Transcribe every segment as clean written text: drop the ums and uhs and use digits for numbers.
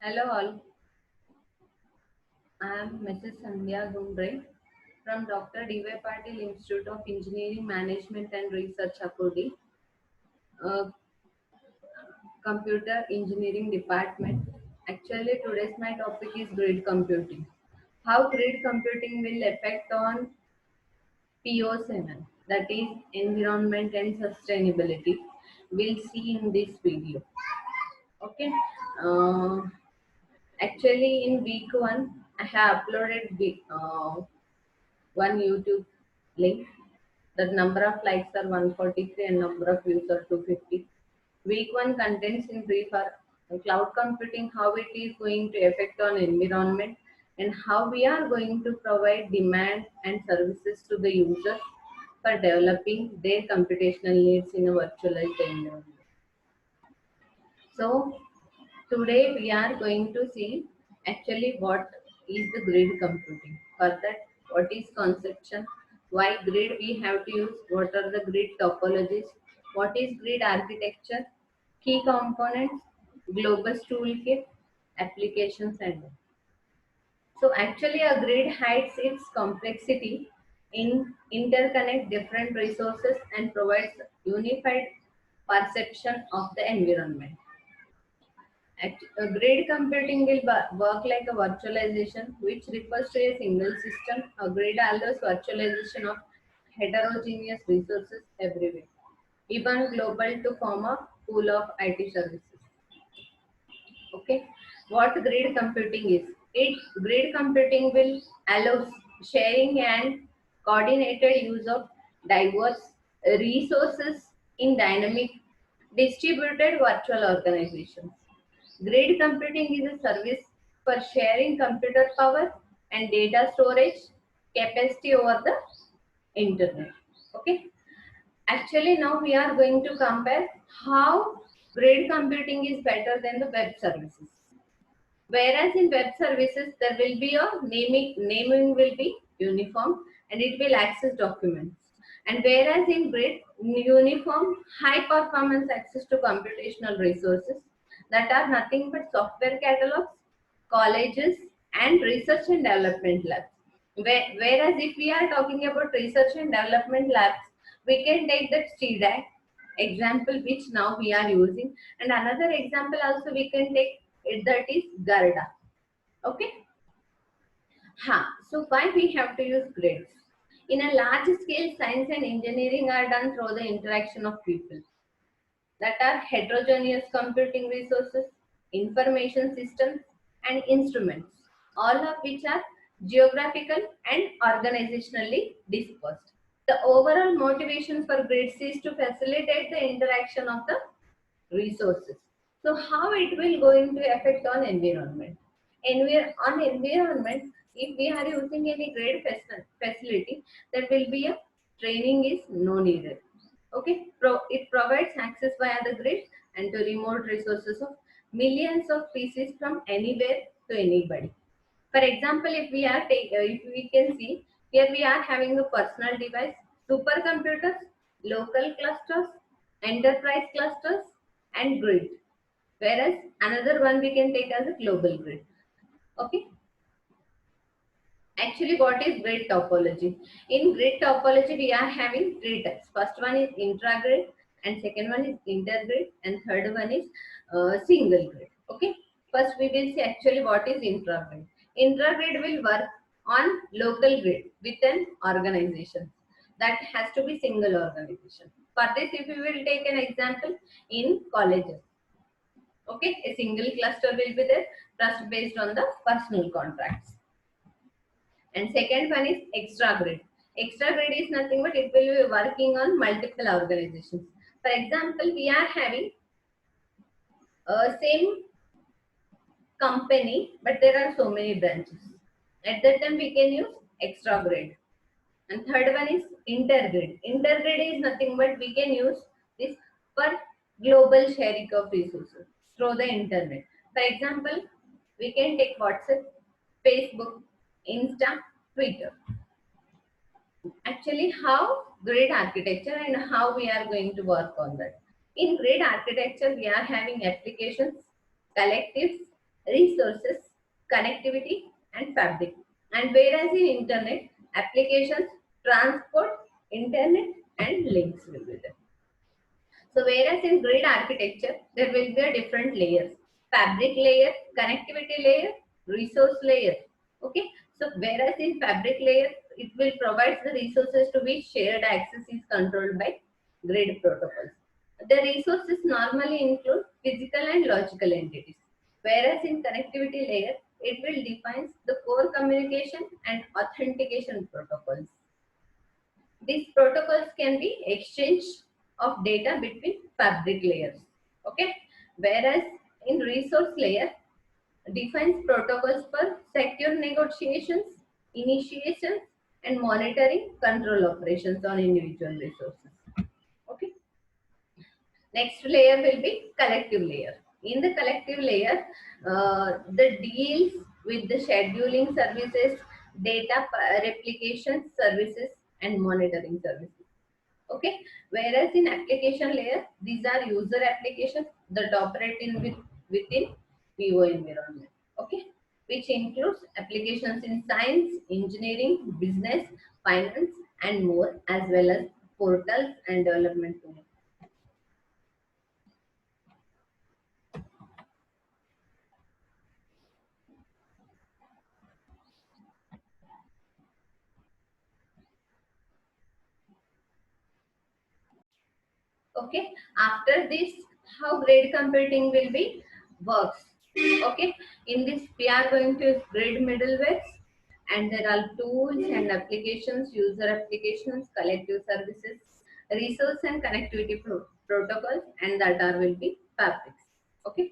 Hello all, I am Mrs. Sandhya Gumbre from Dr. D.Y. Patil Institute of Engineering Management and Research, Akodi, uh, Computer Engineering Department. Actually, today's my topic is grid computing. How grid computing will affect on PO7, that is environment and sustainability. We'll see in this video. Okay. Uh, Actually, in week one, I have uploaded one YouTube link. The number of likes are 143 and number of views are 250. Week one contents in brief are cloud computing, how it is going to affect on environment and how we are going to provide demand and services to the users for developing their computational needs in a virtualized environment. So today we are going to see actually what is the grid computing. For that, what is conception, why grid we have to use, what are the grid topologies, what is grid architecture, key components, Globus toolkit, applications and more. So actually a grid hides its complexity in interconnect different resources and provides unified perception of the environment. Grid computing will work like a virtualization, which refers to a single system. A grid allows virtualization of heterogeneous resources everywhere, even global to form a pool of IT services. Okay, what grid computing is? It grid computing will allow sharing and coordinated use of diverse resources in dynamic distributed virtual organizations. Grid computing is a service for sharing computer power and data storage capacity over the internet. Okay. Actually, now we are going to compare how grid computing is better than the web services. Whereas in web services, there will be a naming will be uniform and it will access documents. And whereas in grid, uniform high performance access to computational resources that are nothing but software catalogs, colleges, and research and development labs. Whereas if we are talking about research and development labs, we can take that CDAC example which now we are using, and another example also we can take that is Garda. Okay. So why we have to use grids? In a large scale, science and engineering are done through the interaction of people that are heterogeneous computing resources, information systems, and instruments, all of which are geographical and organizationally dispersed. The overall motivation for grids is to facilitate the interaction of the resources. So how it will going to affect on environment? On environment, if we are using any grid facility, there will be a training is no needed. Okay, it provides access via the grid and to remote resources of millions of pieces from anywhere to anybody. For example, if we can see here we are having a personal device, supercomputers, local clusters, enterprise clusters, and grid. Whereas another one we can take as a global grid. Okay. Actually, what is grid topology? In grid topology, we are having three types. First one is intragrid, and second one is intergrid, and third one is single grid. Okay. First, we will see actually what is intragrid. Intragrid will work on local grid with an organization. That has to be single organization. For this, if we will take an example in colleges. Okay, a single cluster will be there, trust based on the personal contracts. And second one is extra grid. Extra grid is nothing but it will be working on multiple organizations. For example, we are having same company, but there are so many branches. At that time, we can use extra grid. And third one is intergrid. Intergrid is nothing but we can use this for global sharing of resources through the internet. For example, we can take WhatsApp, Facebook, Insta, Twitter. Actually, how grid architecture and how we are going to work on that. In grid architecture, we are having applications, collectives, resources, connectivity, and fabric. And whereas in internet, applications, transport, internet, and links will be there. So whereas in grid architecture, there will be a different layers. Fabric layer, connectivity layer, resource layer. Okay. So whereas in fabric layer, it will provide the resources to be shared access is controlled by grid protocols. The resources normally include physical and logical entities. Whereas in connectivity layer, it will define the core communication and authentication protocols. These protocols can be exchange of data between fabric layers. Okay. Whereas in resource layer defines protocols for secure negotiations, initiations, and monitoring control operations on individual resources. Okay. Next layer will be collective layer. In the collective layer, the deals with the scheduling services, data replication services, and monitoring services. Okay. Whereas in application layer, these are user applications that operate within PO environment. Okay. Which includes applications in science, engineering, business, finance, and more, as well as portals and development tools. Okay. After this, how grid computing will be works. Okay. In this, we are going to use grid middlewares, and there are tools and applications, user applications, collective services, resource and connectivity protocols, and that are will be fabrics. Okay.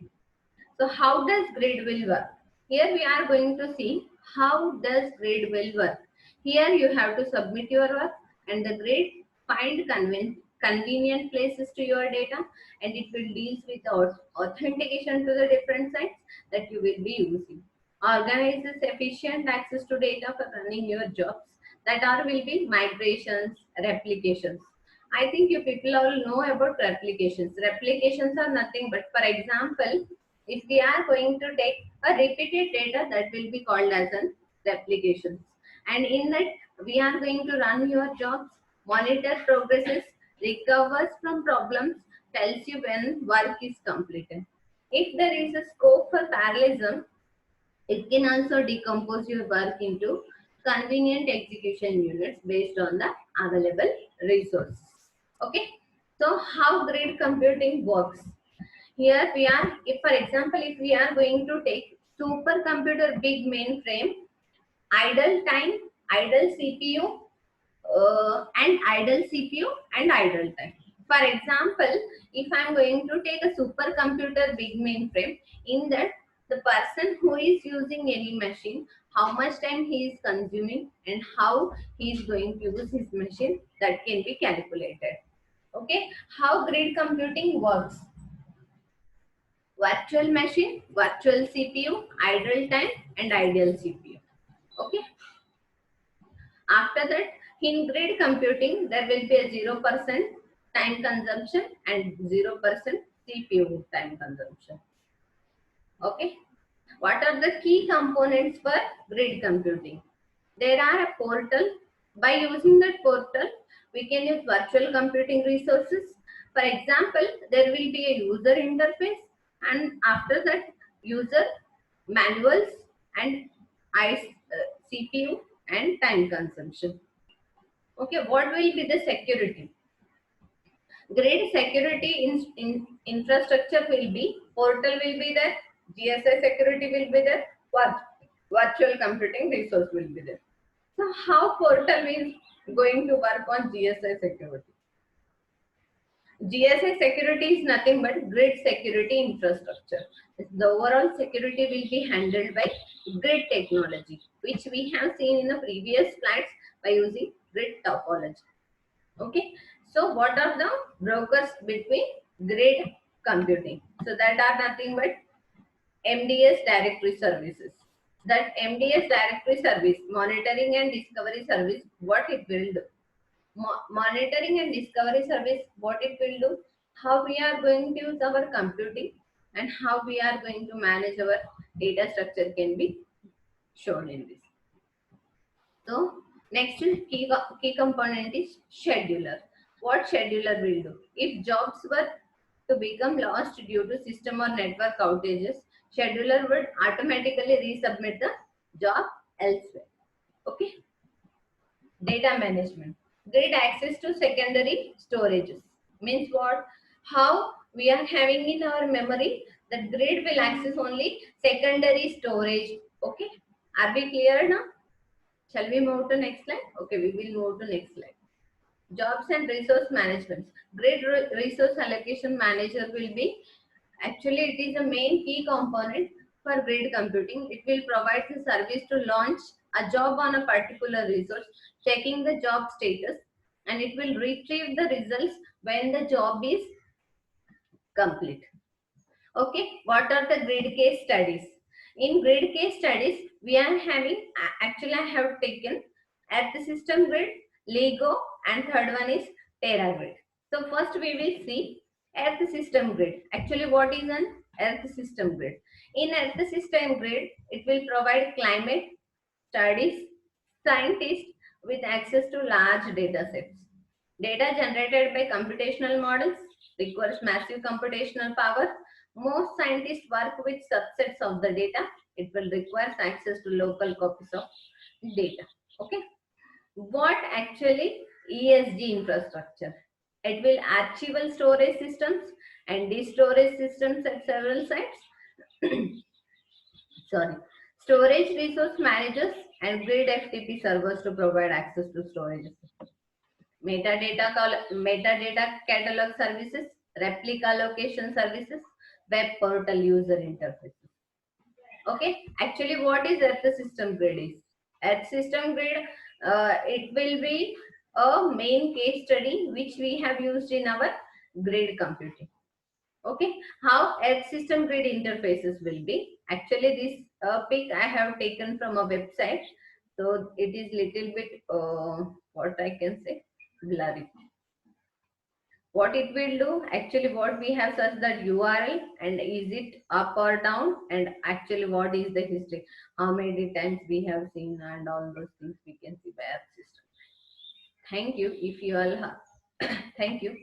So how does grid will work? Here we are going to see how does grid will work. Here you have to submit your work, and the grid find convenient places to your data, and it will deal with the authentication to the different sites that you will be using. Organizes efficient access to data for running your jobs, that are will be migrations, replications. I think you people all know about replications. Replications are nothing but, for example, if we are going to take a repeated data, that will be called as an replications. And in that, we are going to run your jobs, monitor progresses, recovers from problems, tells you when work is completed. If there is a scope for parallelism, it can also decompose your work into convenient execution units based on the available resources. Okay. So how grid computing works? Here we are, if for example, if we are going to take supercomputer big mainframe, idle time, idle CPU, and idle CPU and idle time. For example, if I am going to take a supercomputer big mainframe, in that the person who is using any machine, how much time he is consuming and how he is going to use his machine, that can be calculated. Okay, how grid computing works? Virtual machine, virtual CPU, idle time, and ideal CPU. Okay. After that, in grid computing, there will be a 0% time consumption and 0% CPU time consumption. Okay. What are the key components for grid computing? There are a portal. By using that portal, we can use virtual computing resources. For example, there will be a user interface, and after that, user manuals and CPU and time consumption. Okay, what will be the security? Grid security infrastructure will be, portal will be there, GSI security will be there, virtual computing resource will be there. So how portal is going to work on GSI security? GSI security is nothing but grid security infrastructure. The overall security will be handled by grid technology, which we have seen in the previous slides by using grid topology. Okay. So what are the brokers between grid computing? So that are nothing but MDS directory services. That MDS directory service, monitoring and discovery service, what it will do? Monitoring and discovery service, what it will do? How we are going to use our computing? and how we are going to manage our data structure can be shown in this. So next key component is scheduler. What scheduler will do? If jobs were to become lost due to system or network outages, scheduler would automatically resubmit the job elsewhere. Okay. Data management. Grid access to secondary storages. Means what? How we are having in our memory, the grid will access only secondary storage. Okay. Are we clear now? Shall we move to next slide? Okay, we will move to next slide. Jobs and resource management. Grid resource allocation manager will be, actually it is a main key component for grid computing. It will provide the service to launch a job on a particular resource, checking the job status, and it will retrieve the results when the job is complete. Okay, what are the grid case studies? In grid case studies, we are having, actually I have taken Earth system grid, LEGO, and third one is Terra grid. So first we will see Earth system grid. Actually, what is an Earth system grid? In Earth system grid, it will provide climate studies scientists with access to large data sets. Data generated by computational models requires massive computational power. Most scientists work with subsets of the data. It will require access to local copies of data. Okay. What actually ESG infrastructure? It will archival storage systems and de-storage systems at several sites. Sorry. Storage resource managers and grid FTP servers to provide access to storage. Metadata catalog services, replica location services, web portal user interfaces. Okay, actually what is Earth system grid is? Earth system grid, it will be a main case study which we have used in our grid computing. Okay, how Earth system grid interfaces will be? Actually this pic I have taken from a website, so it is little bit what I can say, blurry. What it will do, actually what we have searched that URL and is it up or down, and actually what is the history, how many times we have seen, and all those things we can see by Earth system. Thank you. If you all have thank you.